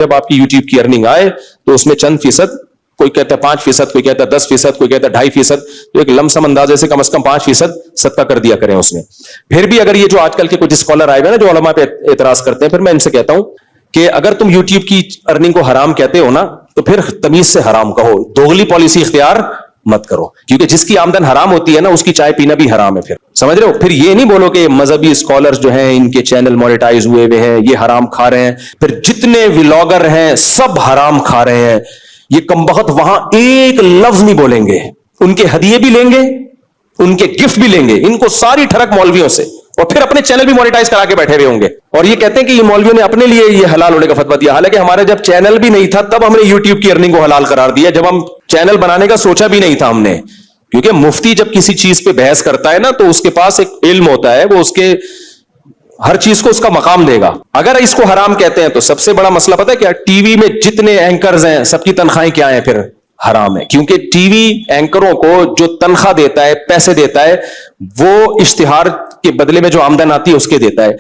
جب آپ کی یوٹیوب کی ارننگ آئے تو اس میں چند فیصد, کوئی کہتا ہے 5%, کوئی کہتا ہے 10%, کوئی کہتا ہے 2.5%, تو ایک لمسم اندازے سے کم از کم 5% صدقہ کر دیا کریں اس میں. پھر بھی اگر یہ جو آج کل کے کچھ اسکالر آئے ہوئے نا جو علماء پہ اعتراض کرتے ہیں, پھر میں ان سے کہتا ہوں کہ اگر تم یوٹیوب کی ارننگ کو حرام کہتے ہو نا تو پھر تمیز سے حرام کہو, دوغلی پالیسی اختیار مت کرو, کیونکہ جس کی آمدن حرام ہوتی ہے نا اس کی چائے پینا بھی حرام ہے. پھر سمجھ رہے ہو, پھر یہ نہیں بولو کہ مذہبی اسکالرز جو ہیں ان کے چینل مونیٹائز ہوئے ہوئے ہیں یہ حرام کھا رہے ہیں, پھر جتنے ولاگر ہیں سب حرام کھا رہے ہیں. یہ کمبخت وہاں ایک لفظ نہیں بولیں گے, ان کے ہدیے بھی لیں گے, ان کے گفٹ بھی لیں گے, ان کو ساری ٹھڑک مولویوں سے, اور پھر اپنے چینل بھی مونیٹائز کرا کے بیٹھے ہوئے ہوں گے, اور یہ کہتے ہیں کہ یہ مولویوں نے اپنے لیے یہ حلال ہونے کا فتویٰ دیا. حالانکہ ہمارے جب چینل بھی نہیں تھا تب ہم نے یوٹیوب کی ارننگ کو حلال قرار دیا, جب ہم چینل بنانے کا سوچا بھی نہیں تھا ہم نے. کیونکہ مفتی جب کسی چیز پہ بحث کرتا ہے نا تو اس کے پاس ایک علم ہوتا ہے, وہ اس کے ہر چیز کو اس کا مقام دے گا. اگر اس کو حرام کہتے ہیں تو سب سے بڑا مسئلہ پتہ ہے کیا, ٹی وی میں جتنے اینکرز ہیں سب کی تنخواہیں کیا ہیں, پھر حرام ہے. کیونکہ ٹی وی اینکروں کو جو تنخواہ دیتا ہے, پیسے دیتا ہے, وہ اشتہار کے بدلے میں جو آمدن آتی ہے اس کے دیتا ہے.